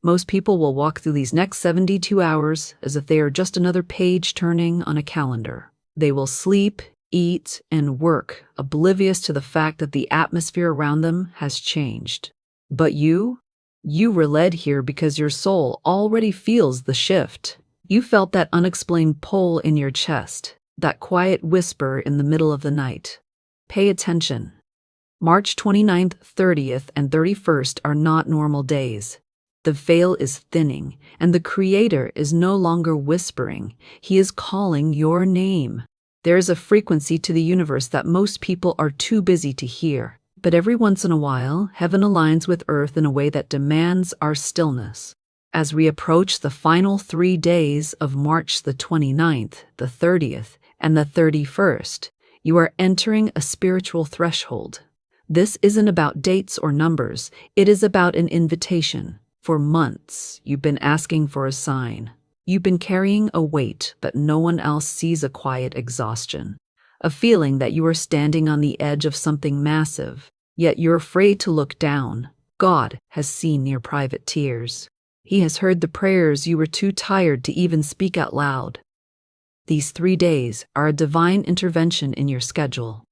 Most people will walk through these next 72 hours as if they are just another page turning on a calendar. They will sleep, eat, and work, oblivious to the fact that the atmosphere around them has changed. But you were led here because your soul already feels the shift. You felt that unexplained pull in your chest, that quiet whisper in the middle of the night. Pay attention. March 29th, 30th, and 31st are not normal days. The veil is thinning, and the Creator is no longer whispering. He is calling your name. There is a frequency to the universe that most people are too busy to hear. But every once in a while, heaven aligns with earth in a way that demands our stillness. As we approach the final 3 days of March the 29th, the 30th, and the 31st, you are entering a spiritual threshold. This isn't about dates or numbers. It is about an invitation. For months, you've been asking for a sign. You've been carrying a weight, but no one else sees a quiet exhaustion. A feeling that you are standing on the edge of something massive, yet you're afraid to look down. God has seen your private tears. He has heard the prayers you were too tired to even speak out loud. These 3 days are a divine intervention in your schedule.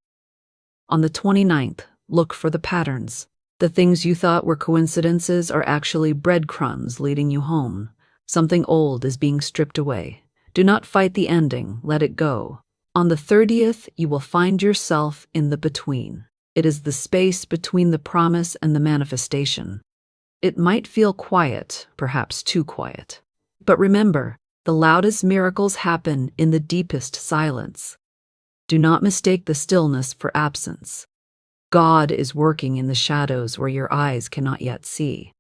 On the 29th, look for the patterns. The things you thought were coincidences are actually breadcrumbs leading you home. Something old is being stripped away. Do not fight the ending, let it go. On the 30th, you will find yourself in the between. It is the space between the promise and the manifestation. It might feel quiet, perhaps too quiet. But remember, the loudest miracles happen in the deepest silence. Do not mistake the stillness for absence. God is working in the shadows where your eyes cannot yet see.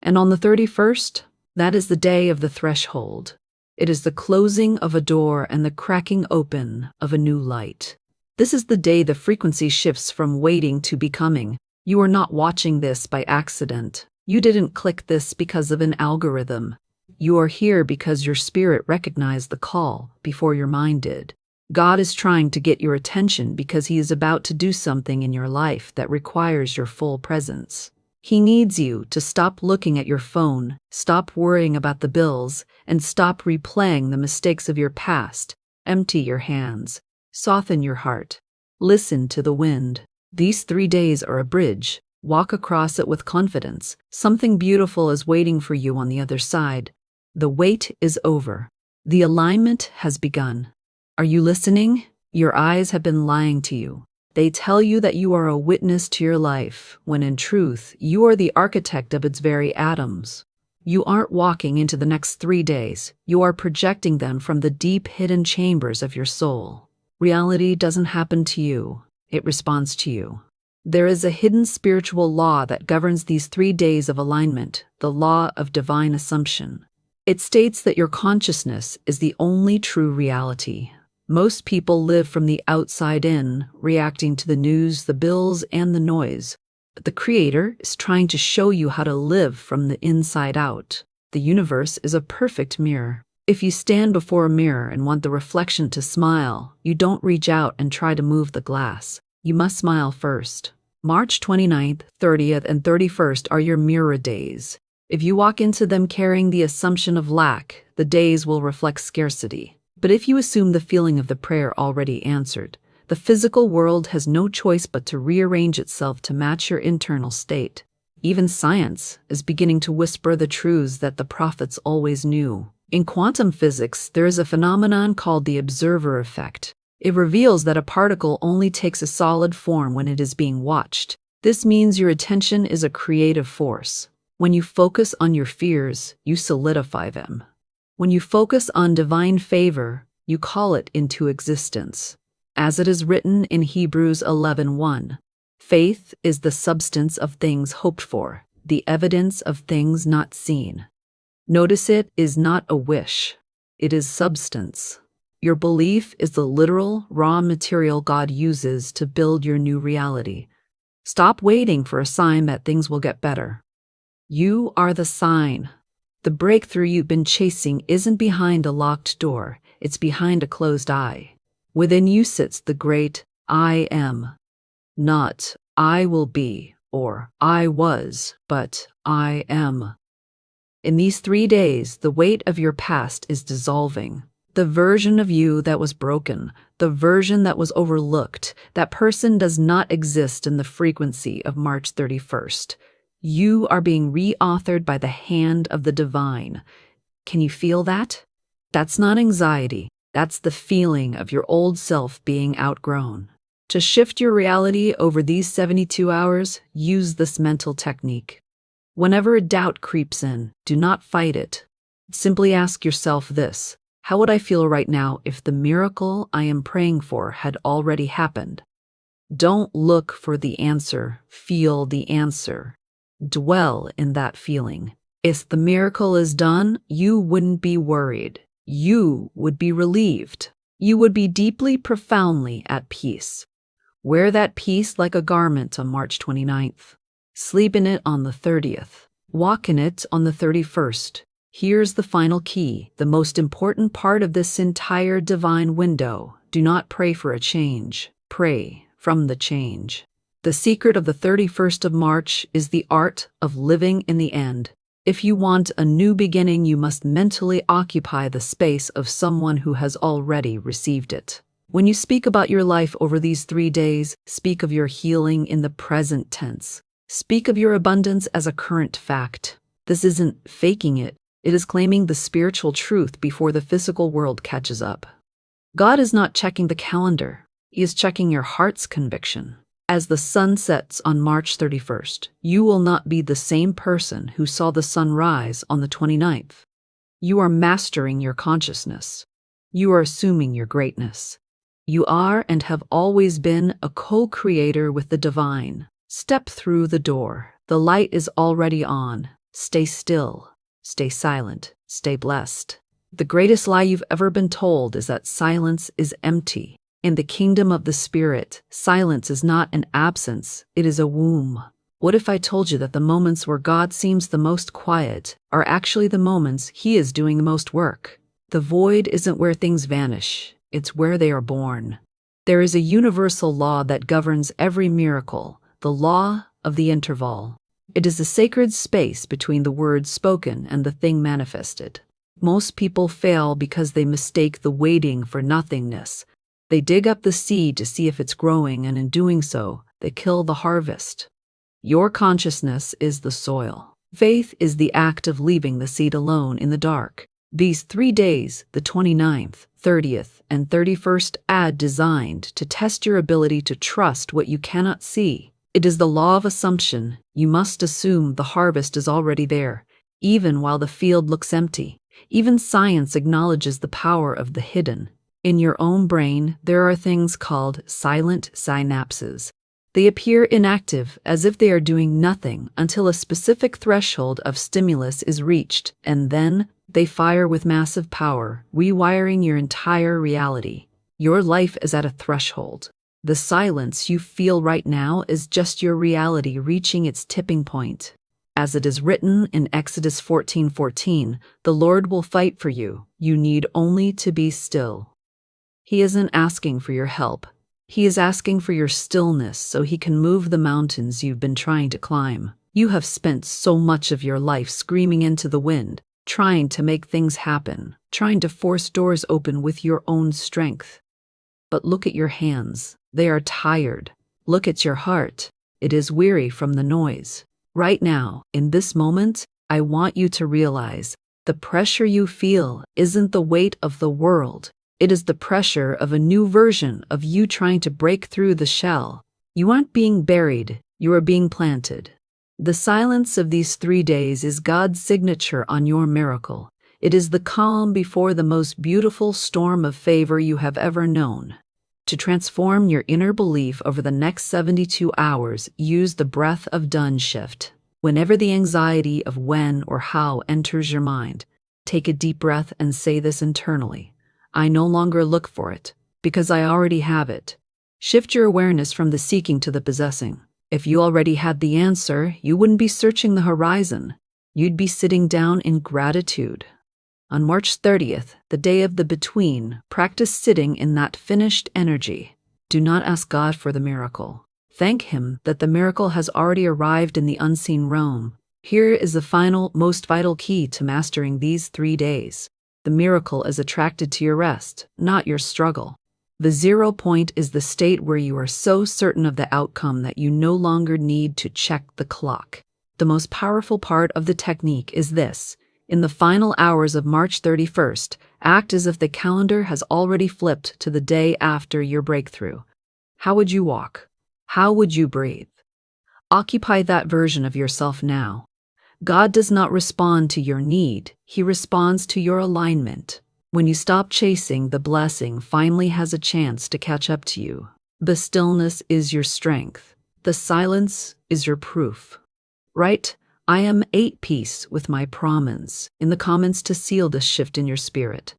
And on the 31st, that is the day of the threshold. It is the closing of a door and the cracking open of a new light. This is the day the frequency shifts from waiting to becoming. You are not watching this by accident. You didn't click this because of an algorithm. You are here because your spirit recognized the call before your mind did. God is trying to get your attention because He is about to do something in your life that requires your full presence. He needs you to stop looking at your phone, stop worrying about the bills, and stop replaying the mistakes of your past. Empty your hands. Soften your heart. Listen to the wind. These 3 days are a bridge. Walk across it with confidence. Something beautiful is waiting for you on the other side. The wait is over. The alignment has begun. Are you listening? Your eyes have been lying to you. They tell you that you are a witness to your life, when in truth, you are the architect of its very atoms. You aren't walking into the next 3 days. You are projecting them from the deep hidden chambers of your soul. Reality doesn't happen to you. It responds to you. There is a hidden spiritual law that governs these 3 days of alignment, the law of divine assumption. It states that your consciousness is the only true reality. Most people live from the outside in, reacting to the news, the bills, and the noise. But the Creator is trying to show you how to live from the inside out. The universe is a perfect mirror. If you stand before a mirror and want the reflection to smile, you don't reach out and try to move the glass. You must smile first. March 29th, 30th, and 31st are your mirror days. If you walk into them carrying the assumption of lack, the days will reflect scarcity. But if you assume the feeling of the prayer already answered, the physical world has no choice but to rearrange itself to match your internal state. Even science is beginning to whisper the truths that the prophets always knew. In quantum physics, there is a phenomenon called the observer effect. It reveals that a particle only takes a solid form when it is being watched. This means your attention is a creative force. When you focus on your fears, you solidify them. When you focus on divine favor, you call it into existence. As it is written in Hebrews 11:1, faith is the substance of things hoped for, the evidence of things not seen. Notice it is not a wish. It is substance. Your belief is the literal, raw material God uses to build your new reality. Stop waiting for a sign that things will get better. You are the sign. The breakthrough you've been chasing isn't behind a locked door, it's behind a closed eye. Within you sits the great I am. Not I will be or I was, but I am. In these 3 days, the weight of your past is dissolving. The version of you that was broken, the version that was overlooked, that person does not exist in the frequency of March 31st. You are being reauthored by the hand of the divine. Can you feel that? That's not anxiety. That's the feeling of your old self being outgrown. To shift your reality over these 72 hours, use this mental technique. Whenever a doubt creeps in, do not fight it. Simply ask yourself this: how would I feel right now if the miracle I am praying for had already happened? Don't look for the answer, feel the answer. Dwell in that feeling. If the miracle is done, you wouldn't be worried. You would be relieved. You would be deeply, profoundly at peace. Wear that peace like a garment on March 29th. Sleep in it on the 30th. Walk in it on the 31st. Here's the final key, the most important part of this entire divine window. Do not pray for a change. Pray from the change. The secret of the 31st of March is the art of living in the end. If you want a new beginning, you must mentally occupy the space of someone who has already received it. When you speak about your life over these 3 days, speak of your healing in the present tense. Speak of your abundance as a current fact. This isn't faking it. It is claiming the spiritual truth before the physical world catches up. God is not checking the calendar. He is checking your heart's conviction. As the sun sets on March 31st, you will not be the same person who saw the sun rise on the 29th. You are mastering your consciousness. You are assuming your greatness. You are and have always been a co-creator with the divine. Step through the door. The light is already on. Stay still. Stay silent. Stay blessed. The greatest lie you've ever been told is that silence is empty. In the kingdom of the spirit, silence is not an absence, it is a womb. What if I told you that the moments where God seems the most quiet are actually the moments He is doing the most work? The void isn't where things vanish, it's where they are born. There is a universal law that governs every miracle, the law of the interval. It is the sacred space between the words spoken and the thing manifested. Most people fail because they mistake the waiting for nothingness. They dig up the seed to see if it's growing, and in doing so, they kill the harvest. Your consciousness is the soil. Faith is the act of leaving the seed alone in the dark. These 3 days, the 29th, 30th, and 31st, designed to test your ability to trust what you cannot see. It is the law of assumption. You must assume the harvest is already there, even while the field looks empty. Even science acknowledges the power of the hidden. In your own brain, there are things called silent synapses. They appear inactive, as if they are doing nothing until a specific threshold of stimulus is reached, and then they fire with massive power, rewiring your entire reality. Your life is at a threshold. The silence you feel right now is just your reality reaching its tipping point. As it is written in Exodus 14:14, the Lord will fight for you. You need only to be still. He isn't asking for your help. He is asking for your stillness so He can move the mountains you've been trying to climb. You have spent so much of your life screaming into the wind, trying to make things happen, trying to force doors open with your own strength. But look at your hands. They are tired. Look at your heart. It is weary from the noise. Right now, in this moment, I want you to realize the pressure you feel isn't the weight of the world. It is the pressure of a new version of you trying to break through the shell. You aren't being buried, you are being planted. The silence of these 3 days is God's signature on your miracle. It is the calm before the most beautiful storm of favor you have ever known. To transform your inner belief over the next 72 hours, use the breath of done shift. Whenever the anxiety of when or how enters your mind, take a deep breath and say this internally: I no longer look for it, because I already have it. Shift your awareness from the seeking to the possessing. If you already had the answer, you wouldn't be searching the horizon. You'd be sitting down in gratitude. On March 30th, the day of the between, practice sitting in that finished energy. Do not ask God for the miracle. Thank Him that the miracle has already arrived in the unseen realm. Here is the final, most vital key to mastering these 3 days. The miracle is attracted to your rest, not your struggle. The 0 point is the state where you are so certain of the outcome that you no longer need to check the clock. The most powerful part of the technique is this. In the final hours of March 31st, act as if the calendar has already flipped to the day after your breakthrough. How would you walk? How would you breathe? Occupy that version of yourself now. God does not respond to your need, He responds to your alignment. When you stop chasing, the blessing finally has a chance to catch up to you. The stillness is your strength. The silence is your proof. Write, I am at peace with my promise in the comments to seal this shift in your spirit.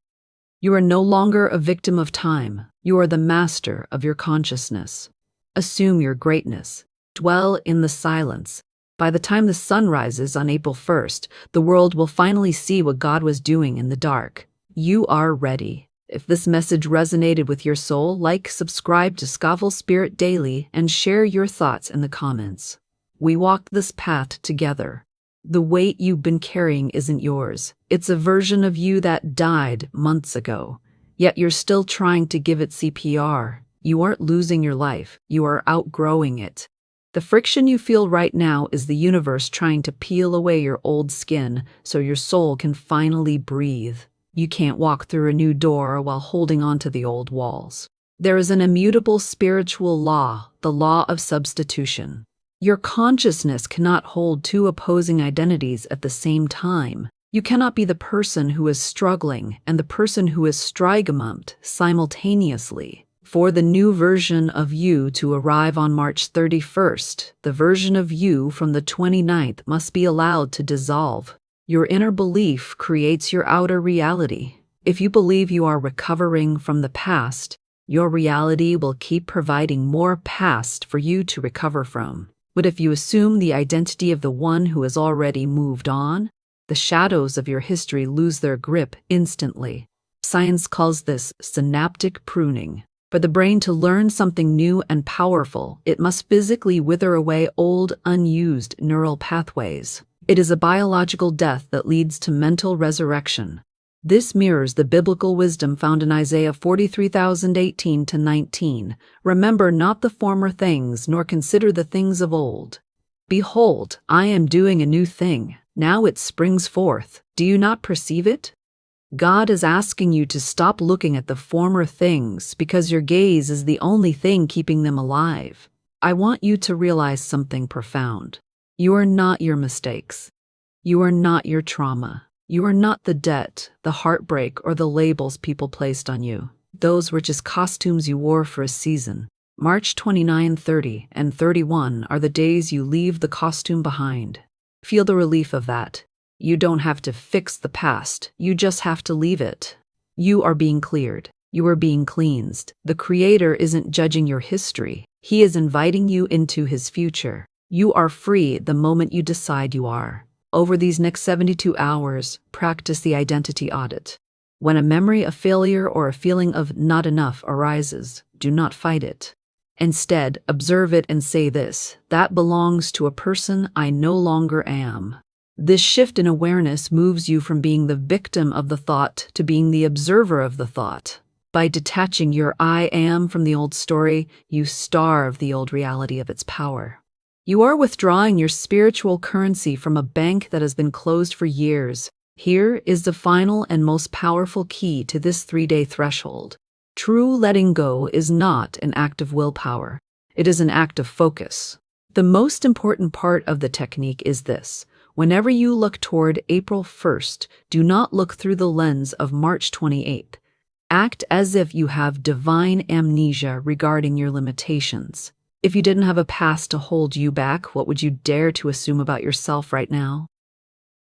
You are no longer a victim of time. You are the master of your consciousness. Assume your greatness. Dwell in the silence. By the time the sun rises on April 1st, the world will finally see what God was doing in the dark. You are ready. If this message resonated with your soul, like, subscribe to Scovel Spirit Daily, and share your thoughts in the comments. We walk this path together. The weight you've been carrying isn't yours. It's a version of you that died months ago. Yet you're still trying to give it CPR. You aren't losing your life. You are outgrowing it. The friction you feel right now is the universe trying to peel away your old skin so your soul can finally breathe. You can't walk through a new door while holding onto the old walls. There is an immutable spiritual law, the law of substitution. Your consciousness cannot hold two opposing identities at the same time. You cannot be the person who is struggling and the person who is strigamumped simultaneously. For the new version of you to arrive on March 31st, the version of you from the 29th must be allowed to dissolve. Your inner belief creates your outer reality. If you believe you are recovering from the past, your reality will keep providing more past for you to recover from. But if you assume the identity of the one who has already moved on, the shadows of your history lose their grip instantly. Science calls this synaptic pruning. For the brain to learn something new and powerful, it must physically wither away old, unused neural pathways. It is a biological death that leads to mental resurrection. This mirrors the biblical wisdom found in Isaiah 43:18-19. Remember not the former things, nor consider the things of old. Behold, I am doing a new thing. Now it springs forth. Do you not perceive it? God is asking you to stop looking at the former things because your gaze is the only thing keeping them alive. I want you to realize something profound. You are not your mistakes. You are not your trauma. You are not the debt, the heartbreak, or the labels people placed on you. Those were just costumes you wore for a season. March 29, 30, and 31 are the days you leave the costume behind. Feel the relief of that. You don't have to fix the past, you just have to leave it. You are being cleared. You are being cleansed. The Creator isn't judging your history. He is inviting you into His future. You are free the moment you decide you are. Over these next 72 hours, practice the identity audit. When a memory of failure or a feeling of not enough arises, do not fight it. Instead, observe it and say this: that belongs to a person I no longer am. This shift in awareness moves you from being the victim of the thought to being the observer of the thought. By detaching your I am from the old story, you starve the old reality of its power. You are withdrawing your spiritual currency from a bank that has been closed for years. Here is the final and most powerful key to this 3-day threshold. True letting go is not an act of willpower. It is an act of focus. The most important part of the technique is this. Whenever you look toward April 1st, do not look through the lens of March 28th. Act as if you have divine amnesia regarding your limitations. If you didn't have a past to hold you back, what would you dare to assume about yourself right now?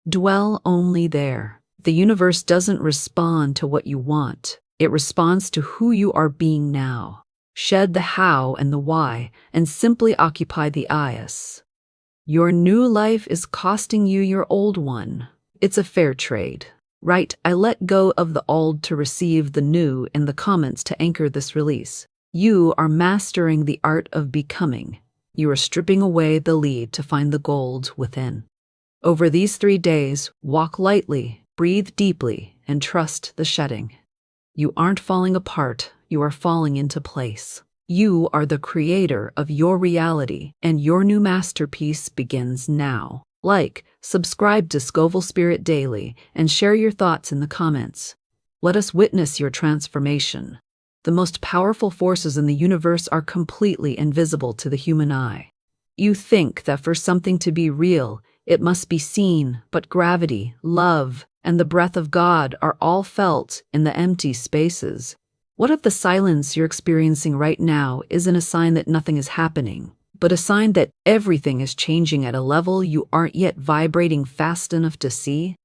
Dwell only there. The universe doesn't respond to what you want. It responds to who you are being now. Shed the how and the why, and simply occupy the is. Your new life is costing you your old one. It's a fair trade. Write, I let go of the old to receive the new in the comments to anchor this release. You are mastering the art of becoming. You are stripping away the lead to find the gold within. Over these 3 days, walk lightly, breathe deeply, and trust the shedding. You aren't falling apart, you are falling into place. You are the creator of your reality, and your new masterpiece begins now. Like, subscribe to Scovel Spirit Daily, and share your thoughts in the comments. Let us witness your transformation. The most powerful forces in the universe are completely invisible to the human eye. You think that for something to be real, it must be seen, but gravity, love, and the breath of God are all felt in the empty spaces. What if the silence you're experiencing right now isn't a sign that nothing is happening, but a sign that everything is changing at a level you aren't yet vibrating fast enough to see?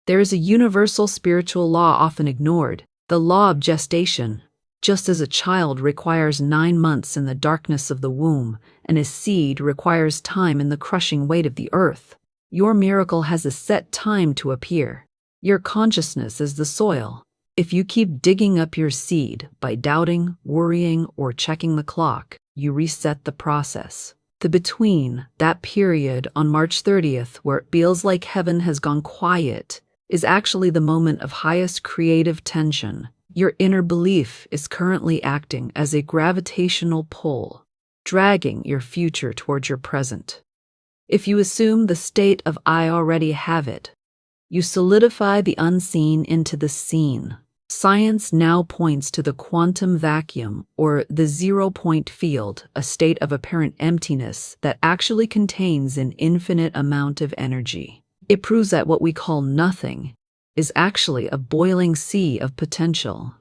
There is a universal spiritual law often ignored, the law of gestation. Just as a child requires 9 months in the darkness of the womb, and a seed requires time in the crushing weight of the earth, your miracle has a set time to appear. Your consciousness is the soil. If you keep digging up your seed by doubting, worrying, or checking the clock, you reset the process. The between, that period on March 30th where it feels like heaven has gone quiet, is actually the moment of highest creative tension. Your inner belief is currently acting as a gravitational pull, dragging your future towards your present. If you assume the state of I already have it, you solidify the unseen into the seen. Science now points to the quantum vacuum, or the zero-point field, a state of apparent emptiness that actually contains an infinite amount of energy. It proves that what we call nothing is actually a boiling sea of potential.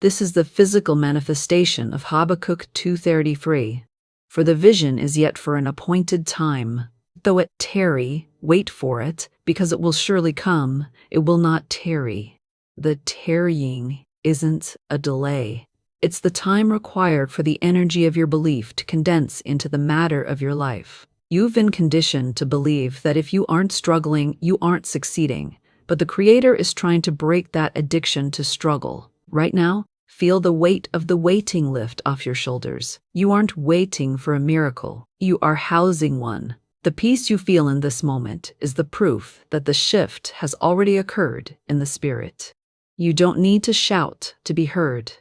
This is the physical manifestation of Habakkuk 2:33. For the vision is yet for an appointed time. Though it tarry, wait for it, because it will surely come, it will not tarry. The tarrying isn't a delay. It's the time required for the energy of your belief to condense into the matter of your life. You've been conditioned to believe that if you aren't struggling, you aren't succeeding. But the Creator is trying to break that addiction to struggle. Right now, feel the weight of the waiting lift off your shoulders. You aren't waiting for a miracle. You are housing one. The peace you feel in this moment is the proof that the shift has already occurred in the spirit. You don't need to shout to be heard,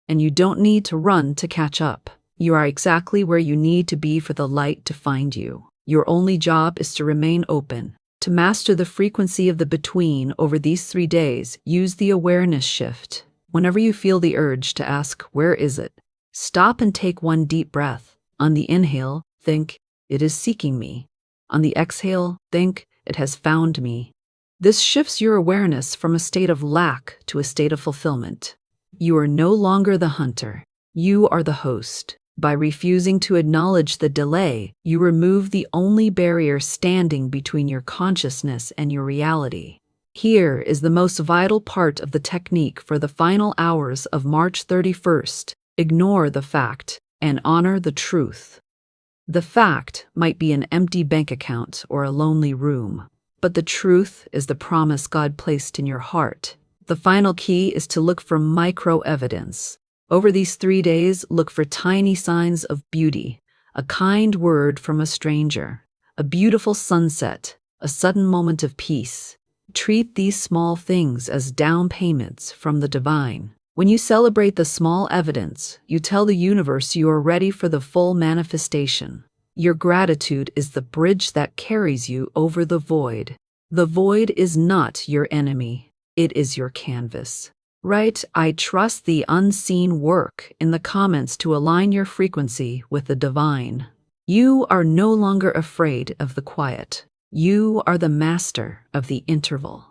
and you don't need to run to catch up. You are exactly where you need to be for the light to find you. Your only job is to remain open. To master the frequency of the between over these 3 days, use the awareness shift. Whenever you feel the urge to ask, where is it? Stop and take one deep breath. On the inhale, think, it is seeking me. On the exhale, think, it has found me. This shifts your awareness from a state of lack to a state of fulfillment. You are no longer the hunter. You are the host. By refusing to acknowledge the delay, you remove the only barrier standing between your consciousness and your reality. Here is the most vital part of the technique for the final hours of March 31st. Ignore the fact and honor the truth. The fact might be an empty bank account or a lonely room, but the truth is the promise God placed in your heart. The final key is to look for micro-evidence. Over these 3 days, look for tiny signs of beauty, a kind word from a stranger, a beautiful sunset, a sudden moment of peace. Treat these small things as down payments from the divine. When you celebrate the small evidence, you tell the universe you are ready for the full manifestation. Your gratitude is the bridge that carries you over the void. The void is not your enemy. It is your canvas. Write, I trust the unseen work in the comments to align your frequency with the divine. You are no longer afraid of the quiet. You are the master of the interval.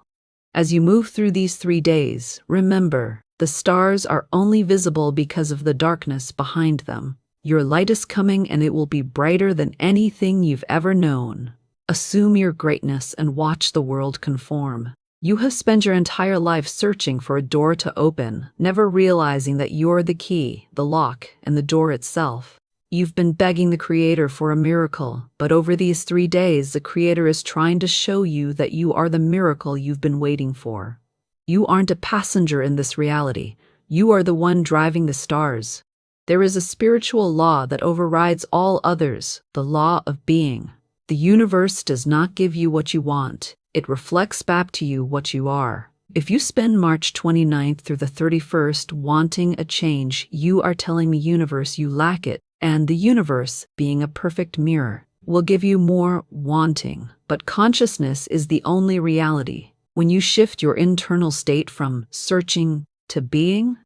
As you move through these 3 days, remember, the stars are only visible because of the darkness behind them. Your light is coming and it will be brighter than anything you've ever known. Assume your greatness and watch the world conform. You have spent your entire life searching for a door to open, never realizing that you're the key, the lock, and the door itself. You've been begging the Creator for a miracle, but over these 3 days, the Creator is trying to show you that you are the miracle you've been waiting for. You aren't a passenger in this reality. You are the one driving the stars. There is a spiritual law that overrides all others, the law of being. The universe does not give you what you want. It reflects back to you what you are. If you spend March 29th through the 31st wanting a change, you are telling the universe you lack it, and the universe, being a perfect mirror, will give you more wanting. But consciousness is the only reality. When you shift your internal state from searching to being,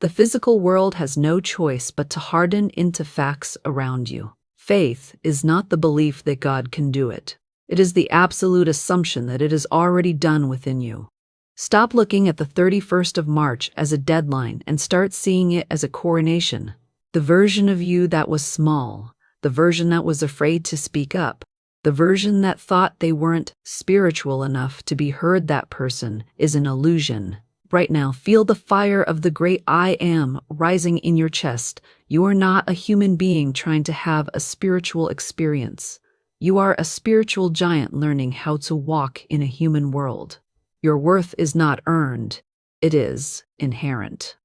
the physical world has no choice but to harden into facts around you. Faith is not the belief that God can do it. It is the absolute assumption that it is already done within you. Stop looking at the 31st of March as a deadline and start seeing it as a coronation. The version of you that was small, the version that was afraid to speak up, the version that thought they weren't spiritual enough to be heard, that person is an illusion. Right now, feel the fire of the great I Am rising in your chest. You are not a human being trying to have a spiritual experience. You are a spiritual giant learning how to walk in a human world. Your worth is not earned. It is inherent.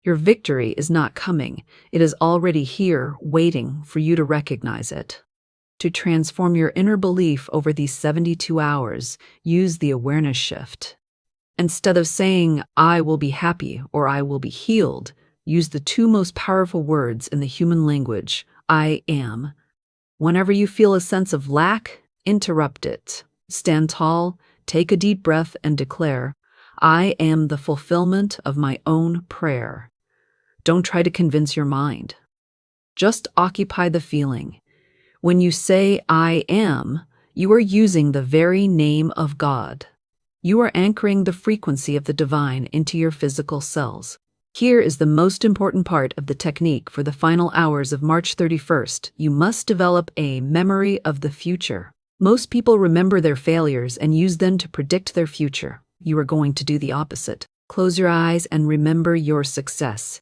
Your victory is not coming. It is already here, waiting for you to recognize it. To transform your inner belief over these 72 hours, use the awareness shift. Instead of saying, I will be happy or I will be healed, use the two most powerful words in the human language, I am. Whenever you feel a sense of lack, interrupt it. Stand tall, take a deep breath, and declare, I am the fulfillment of my own prayer. Don't try to convince your mind. Just occupy the feeling. When you say, I am, you are using the very name of God. You are anchoring the frequency of the divine into your physical cells. Here is the most important part of the technique for the final hours of March 31st. You must develop a memory of the future. Most people remember their failures and use them to predict their future. You are going to do the opposite. Close your eyes and remember your success.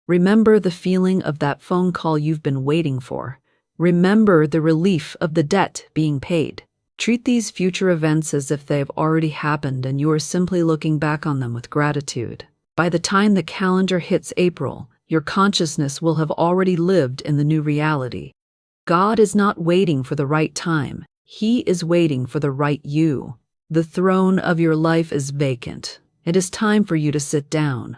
Remember the feeling of that phone call you've been waiting for. Remember the relief of the debt being paid. Treat these future events as if they've already happened and you are simply looking back on them with gratitude. By the time the calendar hits April, your consciousness will have already lived in the new reality. God is not waiting for the right time. He is waiting for the right you. The throne of your life is vacant. It is time for you to sit down.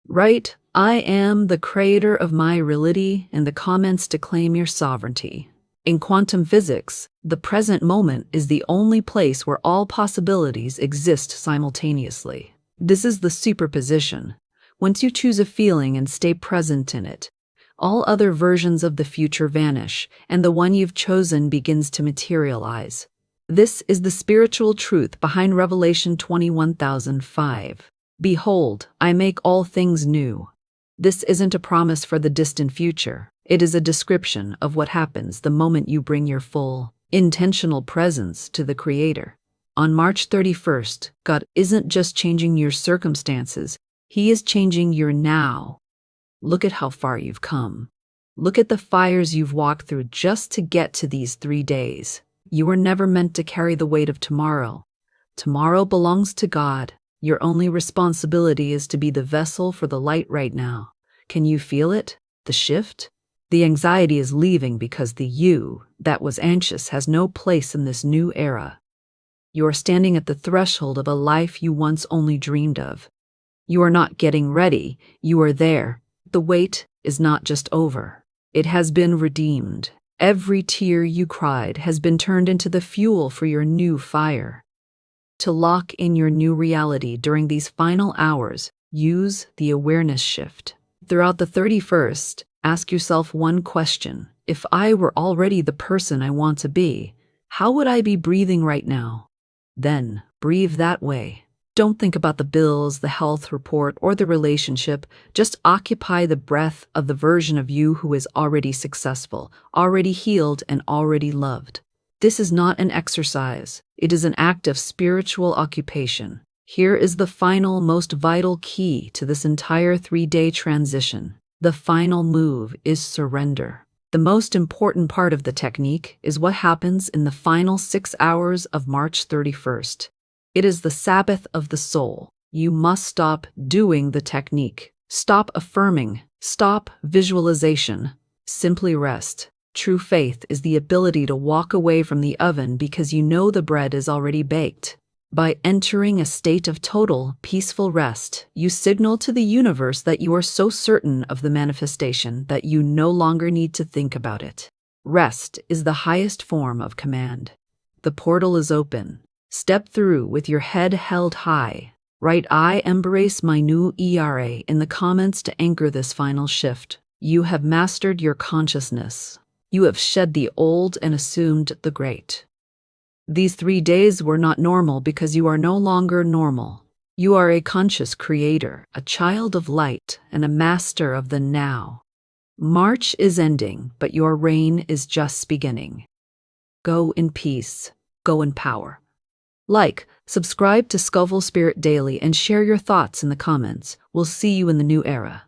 Write, I am the creator of my reality in the comments to claim your sovereignty. In quantum physics, the present moment is the only place where all possibilities exist simultaneously. This is the superposition. Once you choose a feeling and stay present in it, all other versions of the future vanish, and the one you've chosen begins to materialize. This is the spiritual truth behind Revelation 21,005. Behold, I make all things new. This isn't a promise for the distant future. It is a description of what happens the moment you bring your full, intentional presence to the Creator. On March 31st, God isn't just changing your circumstances, He is changing your now. Look at how far you've come. Look at the fires you've walked through just to get to these 3 days. You were never meant to carry the weight of tomorrow. Tomorrow belongs to God. Your only responsibility is to be the vessel for the light right now. Can you feel it? The shift? The anxiety is leaving because the you that was anxious has no place in this new era. You are standing at the threshold of a life you once only dreamed of. You are not getting ready, you are there. The wait is not just over. It has been redeemed. Every tear you cried has been turned into the fuel for your new fire. To lock in your new reality during these final hours, use the awareness shift. Throughout the 31st, ask yourself one question. If I were already the person I want to be, how would I be breathing right now? Then, breathe that way. Don't think about the bills, the health report, or the relationship. Just occupy the breath of the version of you who is already successful, already healed, and already loved. This is not an exercise. It is an act of spiritual occupation. Here is the final, most vital key to this entire 3-day transition. The final move is surrender. The most important part of the technique is what happens in the final 6 hours of March 31st. It is the Sabbath of the soul. You must stop doing the technique. Stop affirming. Stop visualization. Simply rest. True faith is the ability to walk away from the oven because you know the bread is already baked. By entering a state of total, peaceful rest, you signal to the universe that you are so certain of the manifestation that you no longer need to think about it. Rest is the highest form of command. The portal is open. Step through with your head held high. Write "I embrace my new era" in the comments to anchor this final shift. You have mastered your consciousness. You have shed the old and assumed the great. These 3 days were not normal because you are no longer normal. You are a conscious creator, a child of light, and a master of the now. March is ending, but your reign is just beginning. Go in peace. Go in power. Like, subscribe to Scovel Spirit Daily and share your thoughts in the comments. We'll see you in the new era.